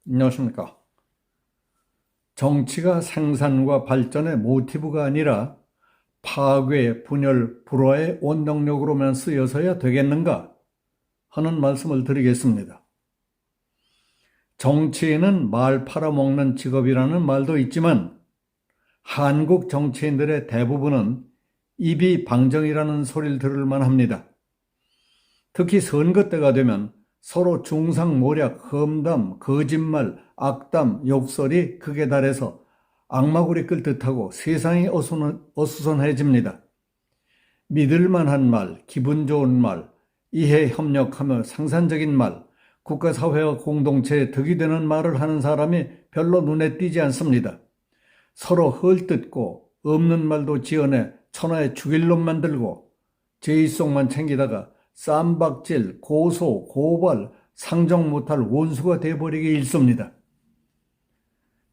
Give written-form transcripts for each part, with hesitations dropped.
안녕하십니까. 정치가 생산과 발전의 모티브가 아니라 파괴, 분열, 불화의 원동력으로만 쓰여서야 되겠는가 하는 말씀을 드리겠습니다. 정치인은 말 팔아먹는 직업이라는 말도 있지만 한국 정치인들의 대부분은 입이 방정이라는 소리를 들을 만합니다. 특히 선거 때가 되면 서로 중상모략, 험담, 거짓말, 악담, 욕설이 극에 달해서 악마구리 끓 듯하고 세상이 어수선해집니다. 믿을만한 말, 기분 좋은 말, 이해 협력하며 생산적인 말, 국가사회와 공동체에 득이 되는 말을 하는 사람이 별로 눈에 띄지 않습니다. 서로 헐뜯고 없는 말도 지어내 천하의 죽일 놈 만들고 제의속만 챙기다가 쌈박질, 고소, 고발, 상정 못할 원수가 돼버리기 일쑤입니다.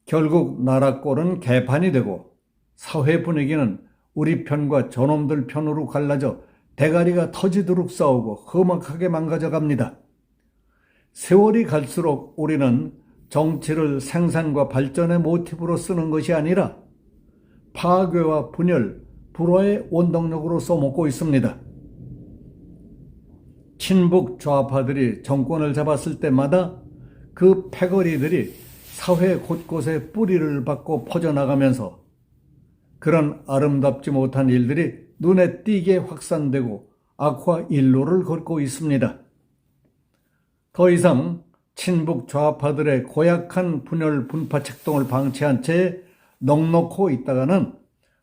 결국 나라 꼴은 개판이 되고 사회 분위기는 우리 편과 저놈들 편으로 갈라져 대가리가 터지도록 싸우고 험악하게 망가져 갑니다. 세월이 갈수록 우리는 정치를 생산과 발전의 모티브로 쓰는 것이 아니라 파괴와 분열, 불화의 원동력으로 써먹고 있습니다. 친북 좌파들이 정권을 잡았을 때마다 그 패거리들이 사회 곳곳에 뿌리를 받고 퍼져나가면서 그런 아름답지 못한 일들이 눈에 띄게 확산되고 악화 일로를 걷고 있습니다. 더 이상 친북 좌파들의 고약한 분열 분파 책동을 방치한 채 넋놓고 있다가는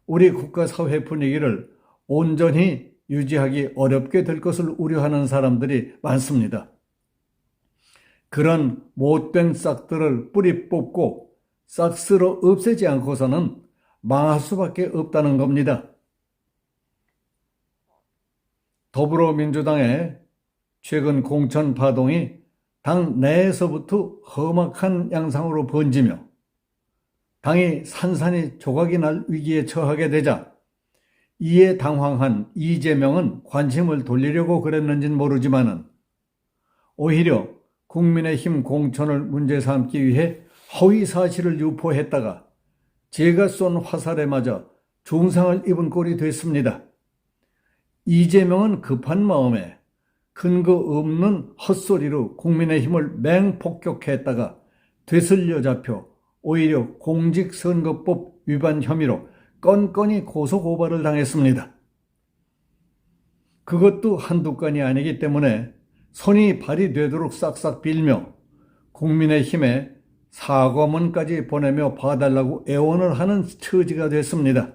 우리 국가 사회 분위기를 온전히 유지하기 어렵게 될 것을 우려하는 사람들이 많습니다. 그런 못된 싹들을 뿌리 뽑고 싹 쓸어 없애지 않고서는 망할 수밖에 없다는 겁니다. 더불어민주당의 최근 공천 파동이 당 내에서부터 험악한 양상으로 번지며 당이 산산이 조각이 날 위기에 처하게 되자 이에 당황한 이재명은 관심을 돌리려고 그랬는지는 모르지만은 오히려 국민의힘 공천을 문제 삼기 위해 허위 사실을 유포했다가 제가 쏜 화살에 맞아 중상을 입은 꼴이 됐습니다. 이재명은 급한 마음에 근거 없는 헛소리로 국민의힘을 맹폭격했다가 되슬려 잡혀 오히려 공직선거법 위반 혐의로 건건이 고소고발을 당했습니다. 그것도 한두 건이 아니기 때문에 손이 발이 되도록 싹싹 빌며 국민의힘에 사과문까지 보내며 봐달라고 애원을 하는 처지가 됐습니다.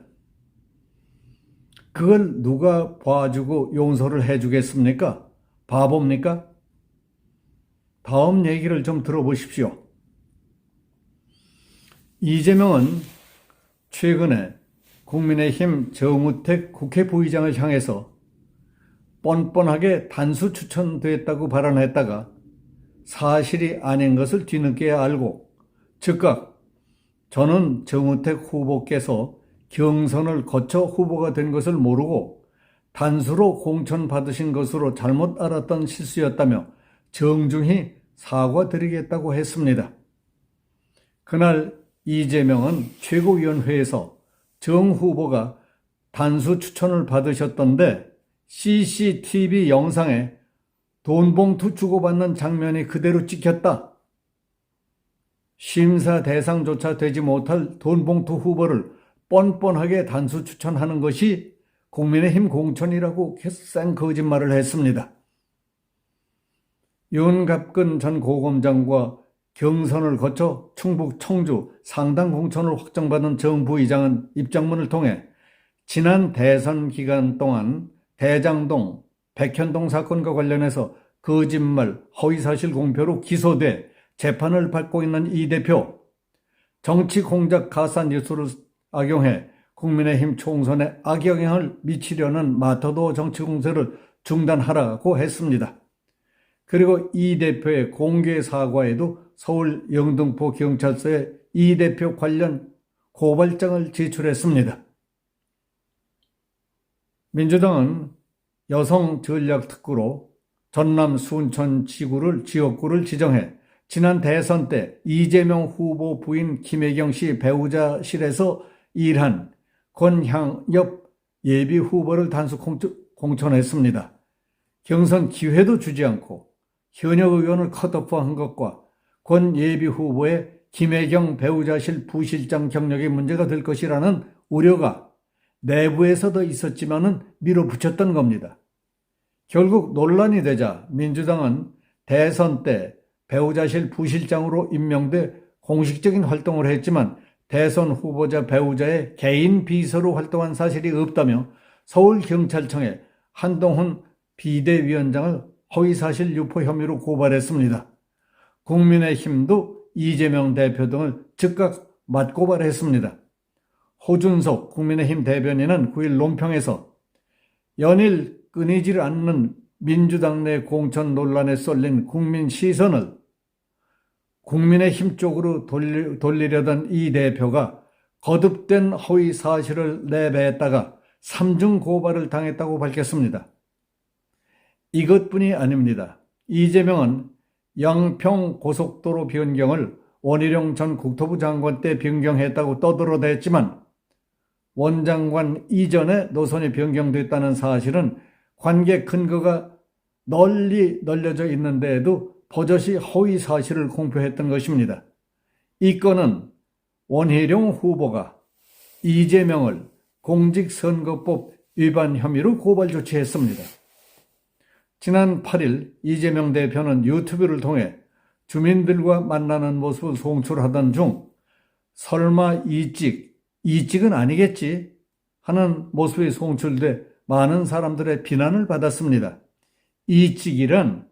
그걸 누가 봐주고 용서를 해주겠습니까? 바보입니까? 다음 얘기를 좀 들어보십시오. 이재명은 최근에 국민의힘 정우택 국회 부의장을 향해서 뻔뻔하게 단수 추천됐다고 발언했다가 사실이 아닌 것을 뒤늦게 알고 즉각 저는 정우택 후보께서 경선을 거쳐 후보가 된 것을 모르고 단수로 공천받으신 것으로 잘못 알았던 실수였다며 정중히 사과드리겠다고 했습니다. 그날 이재명은 최고위원회에서 정 후보가 단수 추천을 받으셨던데 CCTV 영상에 돈봉투 주고받는 장면이 그대로 찍혔다. 심사 대상조차 되지 못할 돈봉투 후보를 뻔뻔하게 단수 추천하는 것이 국민의힘 공천이라고 생 거짓말을 했습니다. 윤갑근 전 고검장과 경선을 거쳐 충북 청주 상당 공천을 확정받은 정 부의장은 입장문을 통해 지난 대선 기간 동안 대장동, 백현동 사건과 관련해서 거짓말, 허위사실 공표로 기소돼 재판을 받고 있는 이 대표, 정치 공작 가짜뉴스를 악용해 국민의힘 총선에 악영향을 미치려는 마터도 정치 공세를 중단하라고 했습니다. 그리고 이 대표의 공개 사과에도 서울 영등포 경찰서에 이 대표 관련 고발장을 제출했습니다. 민주당은 여성 전략특구로 전남 순천 지역구를 지정해 지난 대선 때 이재명 후보 부인 김혜경 씨 배우자실에서 일한 권향엽 예비후보를 단수 공천했습니다. 경선 기회도 주지 않고 현역 의원을 컷오프한 것과 권 예비후보의 김혜경 배우자실 부실장 경력이 문제가 될 것이라는 우려가 내부에서도 있었지만은 밀어붙였던 겁니다. 결국 논란이 되자 민주당은 대선 때 배우자실 부실장으로 임명돼 공식적인 활동을 했지만 대선 후보자 배우자의 개인 비서로 활동한 사실이 없다며 서울경찰청에 한동훈 비대위원장을 허위사실 유포 혐의로 고발했습니다. 국민의힘도 이재명 대표 등을 즉각 맞고발했습니다. 호준석 국민의힘 대변인은 9일 논평에서 연일 끊이질 않는 민주당 내 공천 논란에 쏠린 국민 시선을 국민의힘 쪽으로 돌리려던 이 대표가 거듭된 허위 사실을 내뱉다가 3중 고발을 당했다고 밝혔습니다. 이것뿐이 아닙니다. 이재명은 양평 고속도로 변경을 원희룡 전 국토부 장관 때 변경했다고 떠들어댔지만 원장관 이전에 노선이 변경됐다는 사실은 관계 근거가 널리 널려져 있는데에도 버젓이 허위 사실을 공표했던 것입니다. 이 건은 원희룡 후보가 이재명을 공직선거법 위반 혐의로 고발 조치했습니다. 지난 8일 이재명 대표는 유튜브를 통해 주민들과 만나는 모습을 송출하던 중 설마 이찍은 아니겠지 하는 모습이 송출돼 많은 사람들의 비난을 받았습니다. 이찍이란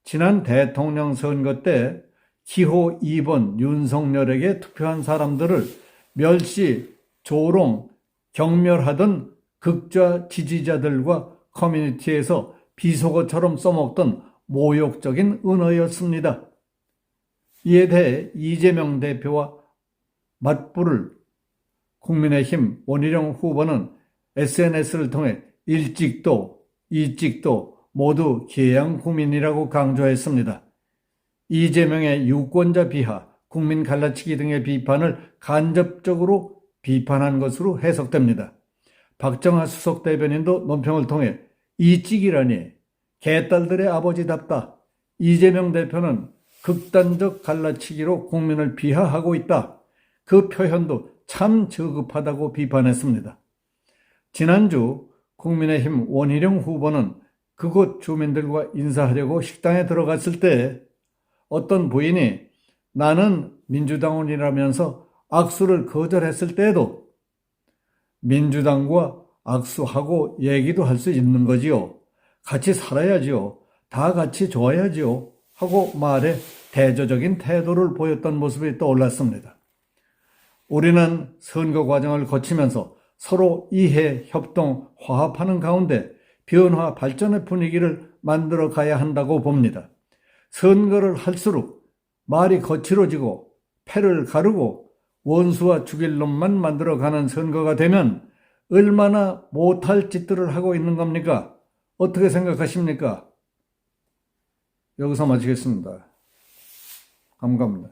지난 대통령 선거 때 기호 2번 윤석열에게 투표한 사람들을 멸시, 조롱, 경멸하던 극좌 지지자들과 커뮤니티에서 비속어처럼 써먹던 모욕적인 언어였습니다. 이에 대해 이재명 대표와 맞불을 국민의힘 원희룡 후보는 SNS를 통해 일찍도 이찍도 모두 계양국민이라고 강조했습니다. 이재명의 유권자 비하, 국민 갈라치기 등의 비판을 간접적으로 비판한 것으로 해석됩니다. 박정하 수석 대변인도 논평을 통해 이찍이라니 개딸들의 아버지답다. 이재명 대표는 극단적 갈라치기로 국민을 비하하고 있다. 그 표현도 참 저급하다고 비판했습니다. 지난주 국민의힘 원희룡 후보는 그곳 주민들과 인사하려고 식당에 들어갔을 때 어떤 부인이 나는 민주당원이라면서 악수를 거절했을 때에도 민주당과 악수하고 얘기도 할 수 있는 거지요. 같이 살아야지요. 다 같이 좋아야지요. 하고 말에 대조적인 태도를 보였던 모습이 떠올랐습니다. 우리는 선거 과정을 거치면서 서로 이해, 협동, 화합하는 가운데 변화, 발전의 분위기를 만들어 가야 한다고 봅니다. 선거를 할수록 말이 거칠어지고 패를 가르고 원수와 죽일 놈만 만들어가는 선거가 되면 얼마나 못할 짓들을 하고 있는 겁니까? 어떻게 생각하십니까? 여기서 마치겠습니다. 감사합니다.